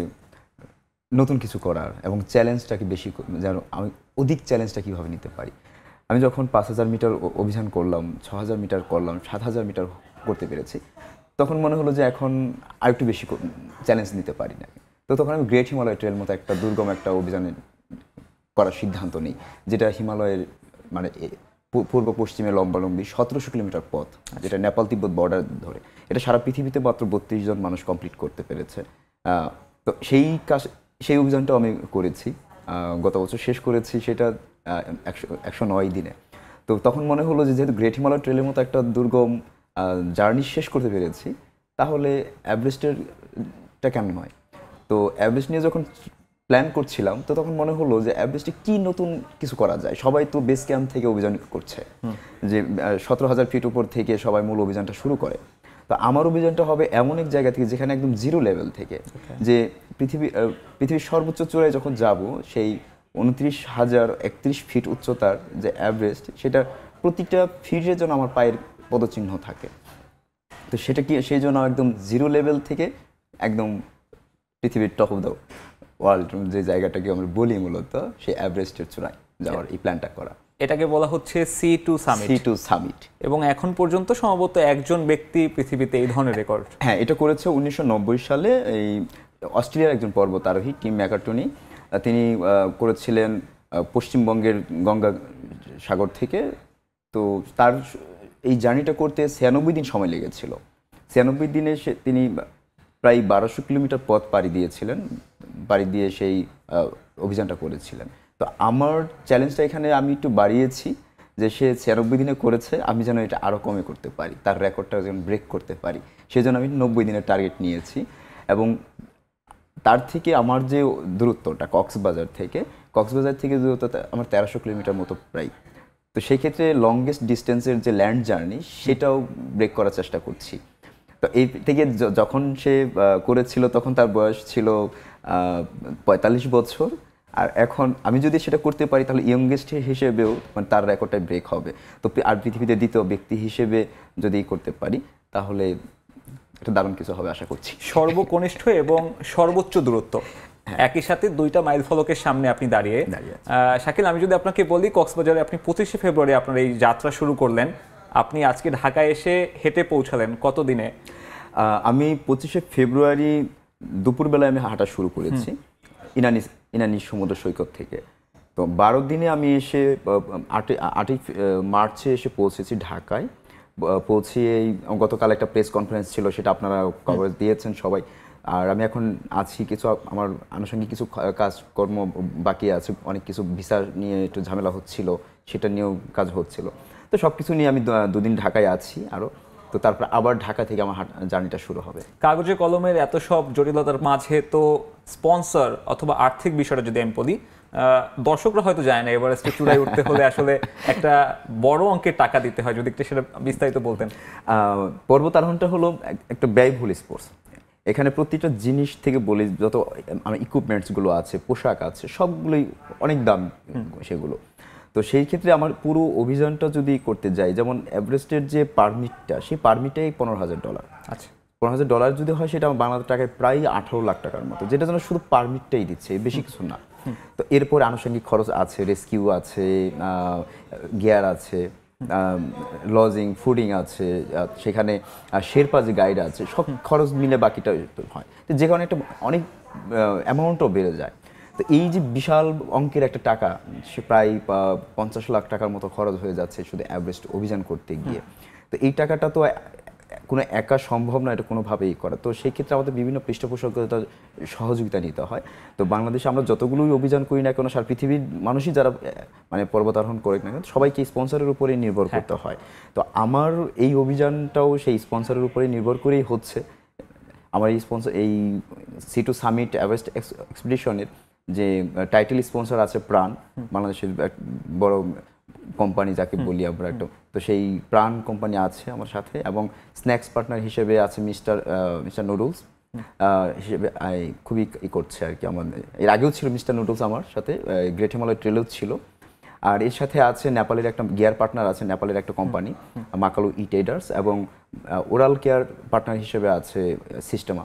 নতুন কিছু করার এবং চ্যালেঞ্জটাকে বেশি, যেন আমি অধিক চ্যালেঞ্জটা কীভাবে নিতে পারি। আমি যখন 5000 মিটার অভিযান করলাম, 6000 মিটার করলাম, 7000 মিটার করতে পেরেছি, তখন মনে হলো যে এখন আরেকটু বেশি চ্যালেঞ্জ নিতে পারি না। তো তখন আমি গ্রেট হিমালয় ট্রেল মতো একটা দুর্গম একটা অভিযানে করার সিদ্ধান্ত নিই, যেটা হিমালয়ের মানে পূর্ব পশ্চিমে লম্বালম্বী 1700 কিলোমিটার পথ, যেটা নেপাল তিব্বত বর্ডার ধরে। এটা সারা পৃথিবীতে মাত্র 32 জন মানুষ কমপ্লিট করতে পেরেছে। তো সেই অভিযানটাও আমি করেছি, গত বছর শেষ করেছি সেটা 109 দিনে। তো তখন মনে হলো যে যেহেতু গ্রেট হিমালয় ট্রেলের মতো একটা দুর্গম জার্নি শেষ করতে পেরেছি, তাহলে এভারেস্টেরটা কেমন হয়। তো এভারেস্ট নিয়ে যখন প্ল্যান করছিলাম, তো তখন মনে হলো যে এভারেস্টে কি নতুন কিছু করা যায়। সবাই তো বেস ক্যাম্প থেকে অভিযান করছে, যে 17000 ফিট উপর থেকে সবাই মূল অভিযানটা শুরু করে। তো আমার অভিযানটা হবে এমন এক জায়গা থেকে যেখানে একদম জিরো লেভেল থেকে, যে পৃথিবীর সর্বোচ্চ চূড়ায় যখন যাব, সেই 29,031 ফিট উচ্চতার যে এভারেস্ট, সেটা প্রতিটা ফিটের জন্য আমার পায়ের পদচিহ্ন থাকে। তো সেটা কি, সেই জন্য একদম জিরো লেভেল থেকে একদম পৃথিবীর টপ অফ দ্য ওয়ার্ল্ড যে জায়গাটাকে আমরা বলি মূলত, সেই এভারেস্টের চূড়ায় যাওয়ার এই প্ল্যানটা করা। এটাকে বলা হচ্ছে C2 সামিট। এবং এখন পর্যন্ত সম্ভবত একজন ব্যক্তি পৃথিবীতে এই ধরনের রেকর্ড। হ্যাঁ, এটা করেছে 1990 সালে এই অস্ট্রেলিয়ার একজন পর্বতারোহী টিম ম্যাকার্টনি। তিনি করেছিলেন পশ্চিমবঙ্গের গঙ্গা সাগর থেকে। তো তার এই জার্নিটা করতে 96 দিন সময় লেগেছিল। 96 দিনে তিনি প্রায় 1200 কিলোমিটার পথ পাড়ি দিয়ে সেই অভিযানটা করেছিলেন। তো আমার চ্যালেঞ্জটা এখানে আমি একটু বাড়িয়েছি, যে সে 96 দিনে করেছে, আমি যেন এটা আরও কমে করতে পারি, তার রেকর্ডটা যেন ব্রেক করতে পারি। সেজন্য আমি 90 দিনের টার্গেট নিয়েছি। এবং তার থেকে আমার যে দূরত্বটা কক্সবাজার থেকে দূরত্বটা আমার 1300 কিলোমিটার মতো প্রায়। তো সেই ক্ষেত্রে লংগেস্ট ডিস্টেন্সের যে ল্যান্ড জার্নি, সেটাও ব্রেক করার চেষ্টা করছি। তো এই থেকে যখন সে করেছিল, তখন তার বয়স ছিল 45 বছর। আর এখন আমি যদি সেটা করতে পারি, তাহলে ইয়ংগেস্ট হিসেবেও মানে তার রেকর্ডটা ব্রেক হবে। তো আর পৃথিবীতে দ্বিতীয় ব্যক্তি হিসেবে যদি করতে পারি, তাহলে এটা দারুণ কিছু হবে আশা করছি। সর্বকনিষ্ঠ এবং সর্বোচ্চ দূরত্ব একই সাথে 2টা মাইল ফলকের সামনে আপনি দাঁড়িয়ে। শাকিল, আমি যদি আপনাকে বলি, কক্সবাজারে আপনি 25শে ফেব্রুয়ারি আপনার এই যাত্রা শুরু করলেন, আপনি আজকে ঢাকায় এসে হেঁটে পৌঁছালেন কত দিনে? আমি 25শে ফেব্রুয়ারি দুপুরবেলায় আমি হাঁটা শুরু করেছি ইনানি সমুদ্র সৈকত থেকে। তো 12 দিনে আমি এসে 8ই মার্চে এসে পৌঁছেছি ঢাকায়। পৌঁছে গতকাল একটা প্রেস কনফারেন্স ছিল, সেটা আপনারা কভারেজ দিয়েছেন সবাই। আর আমি এখন আছি, কিছু আমার আনুষঙ্গিক কিছু কাজকর্ম বাকি আছে, অনেক কিছু ভিসা নিয়ে একটু ঝামেলা হচ্ছিল, সেটা নিয়েও কাজ হচ্ছিল। তো সব কিছু নিয়ে আমি 2 দিন ঢাকায় আছি আরও। তো তারপর আবার ঢাকা থেকে আমার জার্নিটা শুরু হবে। কাগজে কলমের এত সব জটিলতার মাঝে তো স্পন্সর অথবা আর্থিক বিষয়টা যদি আমি বলি, দর্শকরা হয়তো যায় না এভারেস্টে চূড়ায় উঠতে হলে আসলে একটা বড় অঙ্কের টাকা দিতে হয়, যদি একটু সেটা বিস্তারিত বলতেন। পর্বতারোহণটা হলো একটা ব্যয়বহুল স্পোর্টস। এখানে প্রতিটা জিনিস থেকে বলি, যত আমার ইকুইপমেন্টসগুলো আছে, পোশাক আছে, সবগুলোই অনেক দাম সেগুলো। তো সেই ক্ষেত্রে আমার পুরো অভিযানটা যদি করতে যাই, যেমন এভারেস্টের যে পারমিটটা, সেই পারমিটটাই $15,000। আচ্ছা, $15,000 যদি হয়, সেটা বাংলাদেশ টাকায় প্রায় 18 লাখ টাকার মতো, যেটা যেন শুধু পারমিটটাই দিচ্ছে, বেশি কিছু না। তো এরপরে আনুষঙ্গিক খরচ আছে, রেস্কিউ আছে, গিয়ার আছে, লজিং ফুডিং আছে, সেখানে শেরপা যে গাইড আছে, সব খরচ মিলে বাকিটা হয়। তো যে কারণে একটা অনেক অ্যামাউন্টও বেড়ে যায়। তো এই যে বিশাল অঙ্কের একটা টাকা, সে প্রায় 50 লাখ টাকার মতো খরচ হয়ে যাচ্ছে শুধু এভারেস্ট অভিযান করতে গিয়ে। তো এই টাকাটা তো কোনো একা সম্ভব না এটা কোনোভাবেই করা। তো সেই ক্ষেত্রে আমাদের বিভিন্ন পৃষ্ঠপোষকতার সহযোগিতা নিতে হয়। তো বাংলাদেশে আমরা যতগুলোই অভিযান করি না কেন, সারা পৃথিবীর মানুষই যারা মানে পর্বতারোহণ করে না কেন, সবাইকে স্পন্সরের উপরেই নির্ভর করতে হয়। তো আমার এই অভিযানটাও সেই স্পন্সরের উপরেই নির্ভর করেই হচ্ছে। আমার এই স্পন্সর, এই C2 সামিট এভারেস্ট এক্সপিডিশনের যে টাইটেল স্পন্সর আছে প্রাণ, বাংলাদেশের বড় কোম্পানি যাকে বলি আমরা একটা। তো সেই প্রাণ কোম্পানি আছে আমার সাথে, এবং স্ন্যাক্স পার্টনার হিসেবে আছে মিস্টার নুডলস হিসেবে খুবই করছে আর কি। আমাদের এর আগেও ছিল মিস্টার নুডলস আমার সাথে, গ্রেট হিমালয় ট্রেলেও ছিল। আর এর সাথে আছে নেপালের একটা গিয়ার পার্টনার আছে, নেপালের একটা কোম্পানি মাকালু ই ট্রেডার্স, এবং ওরাল কেয়ার পার্টনার হিসেবে আছে সিস্টেমা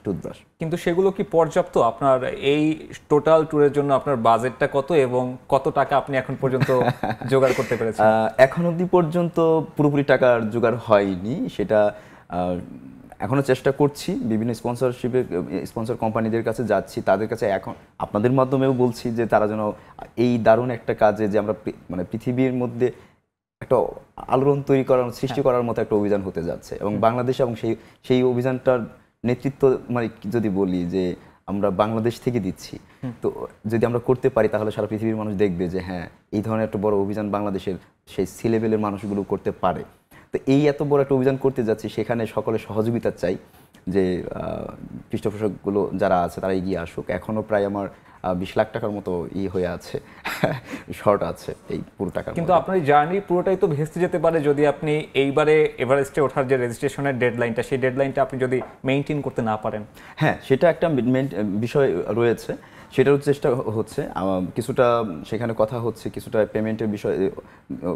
টুথব্রাশ। কিন্তু সেগুলো কি পর্যাপ্ত? আপনার এই টোটাল ট্যুরের জন্য আপনার বাজেটটা কত এবং কত টাকা আপনি এখন পর্যন্ত জোগাড় করতে পেরেছেন? এখন অবধি পর্যন্ত পুরোপুরি টাকার জোগাড় হয়নি, সেটা এখনো চেষ্টা করছি। বিভিন্ন স্পন্সর কোম্পানিদের কাছে যাচ্ছি, তাদের কাছে এখন আপনাদের মাধ্যমেও বলছি যে তারা যেন এই দারুণ একটা কাজে, যে আমরা মানে পৃথিবীর মধ্যে একটা আলোড়ন তৈরি করার সৃষ্টি করার মতো একটা অভিযান হতে যাচ্ছে, এবং বাংলাদেশ এবং সেই অভিযানটার নেতৃত্ব মানে যদি বলি যে আমরা বাংলাদেশ থেকে দিচ্ছি, তো যদি আমরা করতে পারি তাহলে সারা পৃথিবীর মানুষ দেখবে যে হ্যাঁ, এই ধরনের একটা বড় অভিযান বাংলাদেশের সেই সি লেভেলের মানুষগুলো করতে পারে। তো এই এত বড় একটা অভিযান করতে যাচ্ছি, সেখানে সকলের সহযোগিতা চাই, যে পৃষ্ঠপোষকগুলো যারা আছে তারা এগিয়ে আসুক। এখনও প্রায় আমার 20 লাখ টাকার মতো হয়ে আছে, শর্ট আছে এই পুরো টাকা। কিন্তু আপনার এই জার্নি পুরোটাই তো ভেস্তে যেতে পারে যদি আপনি এইবারে এভারেস্টে ওঠার যে রেজিস্ট্রেশনের ডেডলাইনটা, সেই ডেডলাইনটা আপনি যদি মেইনটেইন করতে না পারেন। হ্যাঁ, সেটা একটা বিষয় রয়েছে, সেটারও চেষ্টা হচ্ছে, কিছুটা সেখানে কথা হচ্ছে, কিছুটা পেমেন্টের বিষয়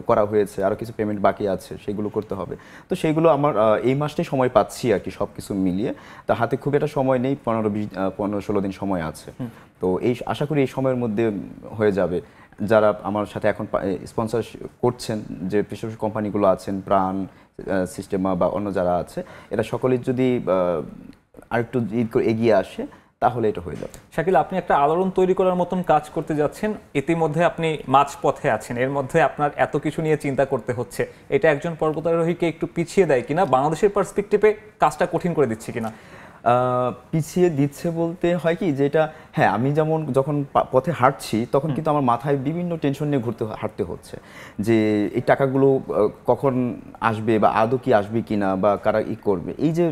করা হয়েছে, আরও কিছু পেমেন্ট বাকি আছে, সেগুলো করতে হবে। তো সেইগুলো আমার এই মাসটাই সময় পাচ্ছি আর কি, সব কিছু মিলিয়ে। তা হাতে খুব একটা সময় নেই, 15-16 দিন সময় আছে। তো আশা করি এই সময়ের মধ্যে হয়ে যাবে। যারা আমার সাথে এখন স্পন্সর করছেন, যে পৃষ্ঠপোষক কোম্পানিগুলো আছেন, প্রাণ, সিস্টেমা বা অন্য যারা আছে, এরা সকলেই যদি আরেকটু এগিয়ে আসে তাহলে এটা হয়ে যাবে। শাকিল, আপনি একটা আলোড়ন তৈরি করার মতন কাজ করতে যাচ্ছেন, ইতিমধ্যে আপনি মাঝপথে আছেন, এর মধ্যে আপনার এত কিছু নিয়ে চিন্তা করতে হচ্ছে, এটা একজন পর্বতারোহীকে একটু পিছিয়ে দেয় কিনা, বাংলাদেশের পার্সপেক্টিভে কাজটা কঠিন করে দিচ্ছে কিনা? পিছিয়ে দিচ্ছে বলতে হয় কি, যেটা হ্যাঁ, আমি যেমন যখন পথে হাঁটছি তখন কিন্তু আমার মাথায় বিভিন্ন টেনশন নিয়ে হাঁটতে হচ্ছে, যে এই টাকাগুলো কখন আসবে, বা আদৌ কি আসবে কিনা, বা কারা করবে, এই যে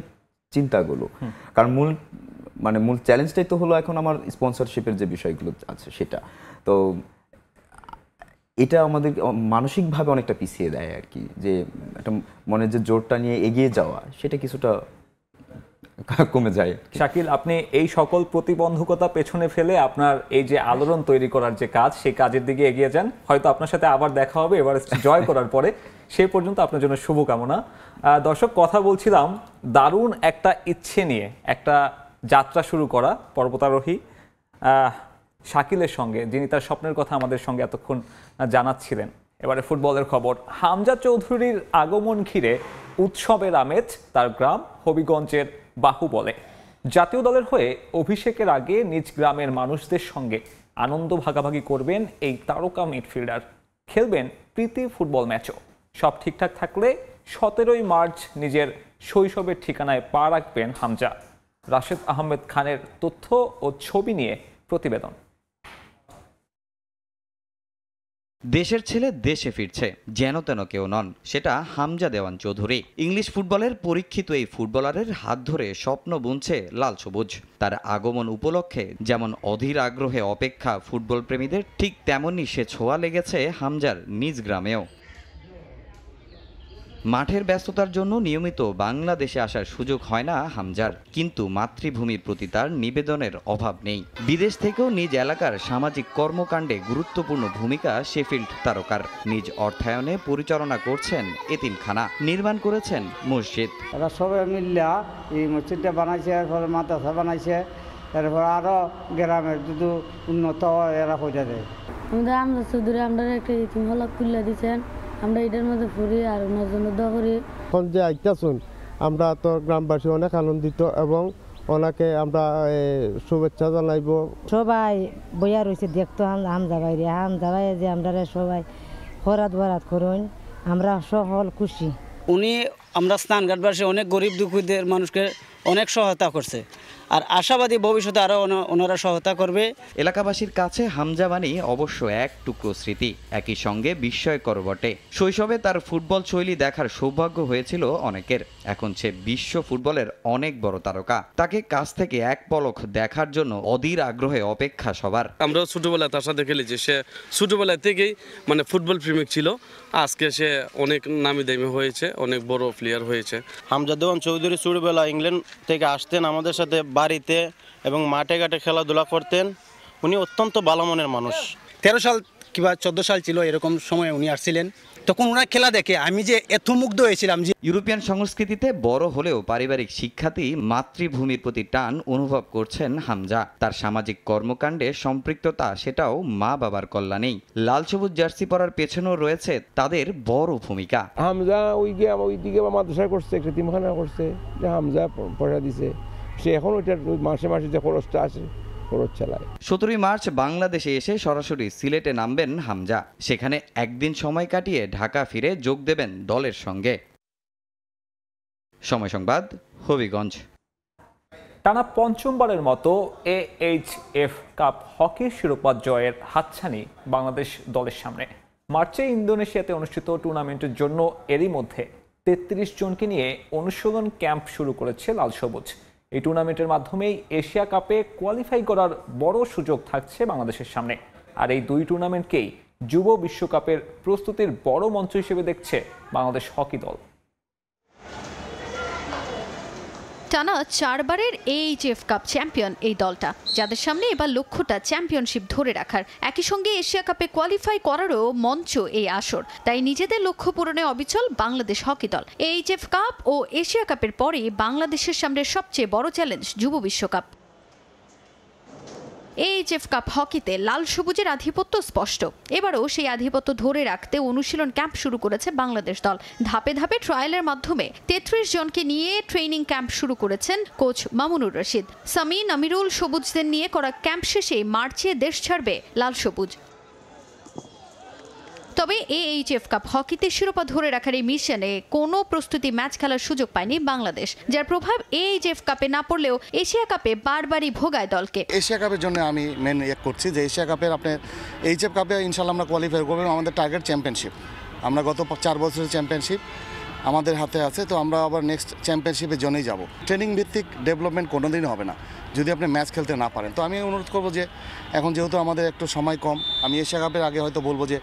চিন্তাগুলো। কারণ মূল চ্যালেঞ্জটাই তো হলো এখন আমার স্পন্সরশিপের যে বিষয়গুলো আছে সেটা। তো এটা আমাদের মানসিকভাবে অনেকটা পিছিয়ে দেয় আর কি, যে একটা মনের যে জোরটা নিয়ে এগিয়ে যাওয়া, সেটা কিছুটা কমে যায়। শাকিল, আপনি এই সকল প্রতিবন্ধকতা পেছনে ফেলে আপনার এই যে আলোড়ন তৈরি করার যে কাজ, সেই কাজের দিকে এগিয়ে যান। হয়তো আপনার সাথে আবার দেখা হবে এভারেস্ট জয় করার পরে। সেই পর্যন্ত আপনার জন্য শুভকামনা। দর্শক, কথা বলছিলাম দারুণ একটা ইচ্ছে নিয়ে একটা যাত্রা শুরু করা পর্বতারোহী শাকিলের সঙ্গে, যিনি তার স্বপ্নের কথা আমাদের সঙ্গে এতক্ষণ জানাচ্ছিলেন। এবারে ফুটবলের খবর। হামজা চৌধুরীর আগমন ঘিরে উৎসবের আমেজ তার গ্রাম হবিগঞ্জের বাহুবলে। জাতীয় দলের হয়ে অভিষেকের আগে নিজ গ্রামের মানুষদের সঙ্গে আনন্দ ভাগাভাগি করবেন এই তারকা মিডফিল্ডার। খেলবেন প্রীতি ফুটবল ম্যাচও। সব ঠিকঠাক থাকলে 17ই মার্চ নিজের শৈশবের ঠিকানায় পা রাখবেন হামজা। রাশেদ আহমেদ খানের তথ্য ও ছবি নিয়ে প্রতিবেদন। দেশের ছেলে দেশে ফিরছে, যেন তেন কেউ নন, সেটা হামজা দেওয়ান চৌধুরী। ইংলিশ ফুটবলের পরীক্ষিত এই ফুটবলারের হাত ধরে স্বপ্ন বুনছে লাল সবুজ। তার আগমন উপলক্ষে যেমন অধীর আগ্রহে অপেক্ষা ফুটবল প্রেমীদের, ঠিক তেমনই সে ছোঁয়া লেগেছে হামজার নিজ গ্রামেও। মাঠের ব্যস্ততার জন্য নিয়মিত বাংলাদেশে আসার সুযোগ হয় না হামজার, কিন্তু মাতৃভূমির প্রতি তার নিবেদনের অভাব নেই। বিদেশ থেকেও নিজ এলাকার সামাজিক কর্মকাণ্ডে গুরুত্বপূর্ণ ভূমিকা শেফিল্ড তারকার। নিজ অর্থায়নে পরিচালনা করছেন এতিমখানা, নির্মাণ করেছেন মসজিদ। এরা সবাই মিল্লা এই মসজিদটা বানাইছে, এরপরে মাদ্রাসা বানাইছে, এরপর আরো গ্রামের যদি উন্নত এরা হয়ে দেয়। আমরা চৌধুরী আমরা একটা ইতিম হলক তুলে দিচ্ছেন, আমরা এটার মধ্যে ফুরি আর ওনার জন্য দোয়া করি। এখন যে আইতাছুন, আমরা তো গ্রামবাসী অনেক আনন্দিত এবং ওনাকে আমরা শুভেচ্ছা জানাইব। সবাই বইয়া রয়েছে দেখতো হামজা বাইরে, হামজা বাইরে যে আমরা সবাই হরাত বরাত করুন, আমরা সকল খুশি। উনি আমরা স্নানঘাটবাসী অনেক গরিব দুঃখীদের মানুষকে অনেক সহায়তা করছে, আর আশাবাদী ভবিষ্যতে আরও ওনারা সহায়তা করবে। এলাকাবাসীর কাছে হামজা মানি অবশ্য এক টুকরো স্মৃতি, একই সঙ্গে বিস্ময়কর বটে। শৈশবে তার ফুটবল শৈলী দেখার সৌভাগ্য হয়েছিল অনেকের। এখন সে বিশ্ব ফুটবলের অনেক বড় তারকা, তাকে কাছ থেকে এক পলক দেখার জন্য অধীর আগ্রহে অপেক্ষা সবার। আমরা ছোটবেলায় তার সাথে খেলেছি, সে ছোটবেলা থেকেই মানে ফুটবল প্রেমিক ছিল। আজকে সে অনেক নামি দামি হয়েছে, অনেক বড় প্লেয়ার হয়েছে। হামজা দেওয়ান চৌধুরী ছোটবেলা ইংল্যান্ড থেকে আসতেন আমাদের সাথে বাড়িতে এবং মাঠে ঘাটে খেলাধুলা করতেন। উনি অত্যন্ত ভালো মনের মানুষ। 13 সাল কিংবা 14 সাল ছিল এরকম সময় উনি আসছিলেন, তখন ওনার খেলা দেখে আমি যে এত মুগ্ধ হয়েছিলাম যে ইউরোপিয়ান সংস্কৃতিতে বড় হলেও পারিবারিক শিক্ষাতেই মাতৃভূমির প্রতি টান অনুভব করছেন হামজা। তার সামাজিক কর্মকাণ্ডে সম্পৃক্ততা সেটাও মা বাবার কল্যাণেই। লাল সবুজ জার্সি পরার পেছনেও রয়েছে তাদের বড় ভূমিকা। হামজা ওইদিকে মাদ্রাসা করছে, একটা তিমখানা করছে, হামজা পয়সা দিছে, সে এখন ওইটার মাসে মাসে যে খরচটা আসে 17 মার্চ বাংলাদেশে এসে সরাসরি সিলেটে নামবেন হামজা। সেখানে একদিন সময় কাটিয়ে ঢাকা ফিরে যোগ দেবেন দলের সঙ্গে। সময় সংবাদ, হবিগঞ্জ। টানা পঞ্চমবারের মতো AHF কাপ হকি শিরোপা জয়ের হাতছানি বাংলাদেশ দলের সামনে। মার্চে ইন্দোনেশিয়াতে অনুষ্ঠিত টুর্নামেন্টের জন্য এরই মধ্যে 33 জনকে নিয়ে অনুশীলন ক্যাম্প শুরু করেছে লাল সবুজ। এই টুর্নামেন্টের মাধ্যমেই এশিয়া কাপে কোয়ালিফাই করার বড় সুযোগ থাকছে বাংলাদেশের সামনে। আর এই দুই টুর্নামেন্টকেই যুব বিশ্বকাপের প্রস্তুতির বড় মঞ্চ হিসেবে দেখছে বাংলাদেশ হকি দল। টানা 4 বারের AHF কাপ চ্যাম্পিয়ন এই দলটা, যাদের সামনে এবার লক্ষ্যটা চ্যাম্পিয়নশিপ ধরে রাখার। একই সঙ্গে এশিয়া কাপে কোয়ালিফাই করারও মঞ্চ এই আসর। তাই নিজেদের লক্ষ্য পূরণে অবিচল বাংলাদেশ হকি দল। AHF কাপ ও এশিয়া কাপের পরে বাংলাদেশের সামনে সবচেয়ে বড় চ্যালেঞ্জ যুব বিশ্বকাপ। AHF কাপ হকিতে লাল সবুজের আধিপত্য স্পষ্ট। এবারও সেই আধিপত্য ধরে রাখতে অনুশীলন ক্যাম্প শুরু করেছে বাংলাদেশ দল। ধাপে ধাপে ট্রায়ালের মাধ্যমে 33 জনকে নিয়ে ট্রেনিং ক্যাম্প শুরু করেছেন কোচ মামুনুর রশিদ। সামিন, আমিরুল সবুজদের নিয়ে করা ক্যাম্প শেষে মার্চে দেশ ছাড়বে লাল সবুজ। তবে AHF কাপ হকিতে শিরোপা ধরে রাখার এই মিশনে কোনো প্রস্তুতি ম্যাচ খেলার সুযোগ পায়নি বাংলাদেশ, যার প্রভাব AHF কাপে না পড়লেও এশিয়া কাপে বারবারই ভোগায় দলকে। এশিয়া কাপের জন্য আমি মেন করছি যে এশিয়া কাপের আপনার AHF কাপে ইনশাল্লাহ আমরা কোয়ালিফাই করবো। আমাদের টার্গেট চ্যাম্পিয়নশিপ। আমরা গত 4 বছরের চ্যাম্পিয়নশিপ আমাদের হাতে আছে, তো আমরা আবার নেক্সট চ্যাম্পিয়নশিপের জন্যই যাব। ট্রেনিং ভিত্তিক ডেভেলপমেন্ট কোনোদিনই হবে না যদি আপনি ম্যাচ খেলতে না পারেন। তো আমি অনুরোধ করবো যে এখন যেহেতু আমাদের একটু সময় কম, আমি এশিয়া কাপের আগে হয়তো বলবো যে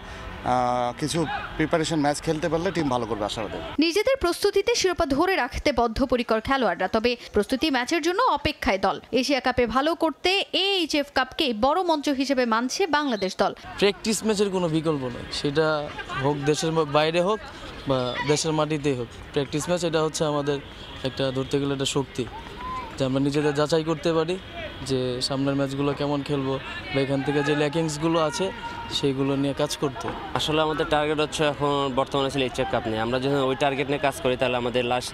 কিছু প্রিপারেশন ম্যাচ খেলতে পারলে টিম ভালো করবে আশাবাদী। নিজেদের প্রস্তুতিতে শিরোপা ধরে রাখতে বদ্ধপরিকর খেলোয়াড়রা, তবে প্রস্তুতি ম্যাচের জন্য অপেক্ষায় দল। এশিয়া কাপে ভালো করতে AHF কাপকে বড় মঞ্চ হিসেবে মানছে বাংলাদেশ দল। প্র্যাকটিস ম্যাচের কোনো বিকল্প নেই, সেটা হোক দেশের বাইরে হোক বা দেশের মাটিতেই হোক। প্র্যাকটিস ম্যাচ এটা হচ্ছে আমাদের একটা ধরতে গেলে একটা শক্তি, যে আমরা নিজেদের যাচাই করতে পারি যে সামনের ম্যাচগুলো কেমন খেলবো বা এখান থেকে যে ল্যাকিংসগুলো আছে সেইগুলো নিয়ে কাজ করতে। আসলে আমাদের টার্গেট হচ্ছে এখন বর্তমানে ছিল HF কাপ নিয়ে। আমরা যখন ওই টার্গেট নিয়ে কাজ করি তাহলে আমাদের লাস্ট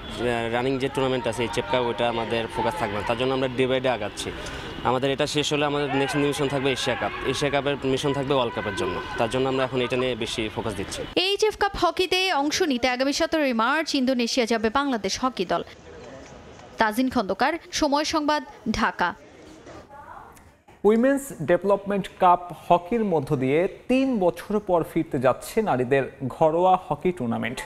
রানিং যে টুর্নামেন্ট আছে HF কাপ, ওইটা আমাদের ফোকাস থাকবে না। তার জন্য আমরা ডে বাই ডে আগাচ্ছি। আমাদের এটা শেষ হলে আমাদের নেক্সট মিশন থাকবে এশিয়া কাপ। এশিয়া কাপের মিশন থাকবে ওয়ার্ল্ড কাপের জন্য। তার জন্য আমরা এখন এটা নিয়ে বেশি ফোকাস দিচ্ছি। AHF কাপ হকিতে অংশ নিতে আগামী 17 মার্চ ইন্দোনেশিয়া যাবে বাংলাদেশ হকি দল। তাজিন খন্দকার, সময় সংবাদ, ঢাকা। উইমেন্স ডেভেলপমেন্ট কাপ হকির মধ্য দিয়ে 3 বছর পর ফিরতে যাচ্ছে নারীদের ঘরোয়া হকি টুর্নামেন্ট,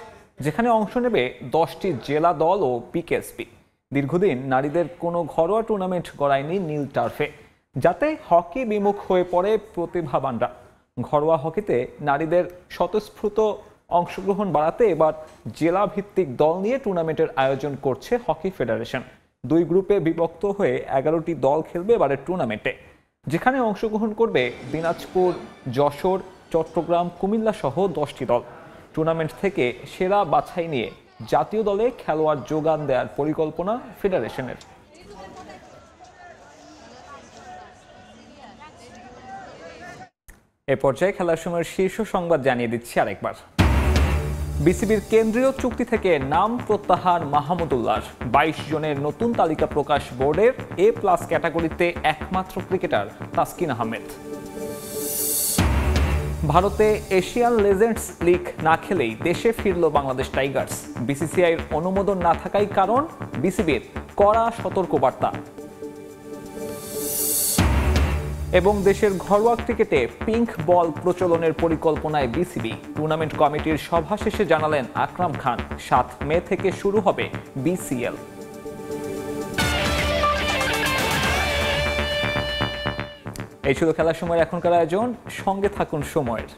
যেখানে অংশ নেবে 10টি জেলা দল ও পিকেএসপি। দীর্ঘদিন নারীদের কোনো ঘরোয়া টুর্নামেন্ট গড়ায়নি নীল টার্ফে, যাতে হকি বিমুখ হয়ে পড়ে প্রতিভাবানরা। ঘরোয়া হকিতে নারীদের স্বতঃস্ফূর্ত অংশগ্রহণ বাড়াতে এবার জেলা ভিত্তিক দল নিয়ে টুর্নামেন্টের আয়োজন করছে হকি ফেডারেশন। 2 গ্রুপে বিভক্ত হয়ে 11টি দল খেলবে এবারের টুর্নামেন্টে, যেখানে অংশগ্রহণ করবে দিনাজপুর, যশোর, চট্টগ্রাম, কুমিল্লা সহ 10টি দল। টুর্নামেন্ট থেকে সেরা বাছাই নিয়ে জাতীয় দলে খেলোয়াড় যোগান দেওয়ার পরিকল্পনা ফেডারেশনের। এ পর্যায়ে খেলার সময়ের শীর্ষ সংবাদ জানিয়ে দিচ্ছি আরেকবার। বিসিবির কেন্দ্রীয় চুক্তি থেকে নাম প্রত্যাহার মাহমুদুল্লাহর। 22 জনের নতুন তালিকা প্রকাশ বোর্ডের। A+ ক্যাটাগরিতে একমাত্র ক্রিকেটার তাসকিন আহমেদ। ভারতে এশিয়ান লেজেন্ডস লিগ না খেলেই দেশে ফিরল বাংলাদেশ টাইগার্স। বিসিসিআইয়ের অনুমোদন না থাকাই কারণ, বিসিবির কড়া সতর্কবার্তা। এবং দেশের ঘরোয়া ক্রিকেটে পিঙ্ক বল প্রচলনের পরিকল্পনায় বিসিবি। টুর্নামেন্ট কমিটির সভা শেষে জানালেন আকরাম খান, 7 মে থেকে শুরু হবে BCL। এই ছিল খেলার সময়ের এখনকার আয়োজন। সঙ্গে থাকুন সময়ের।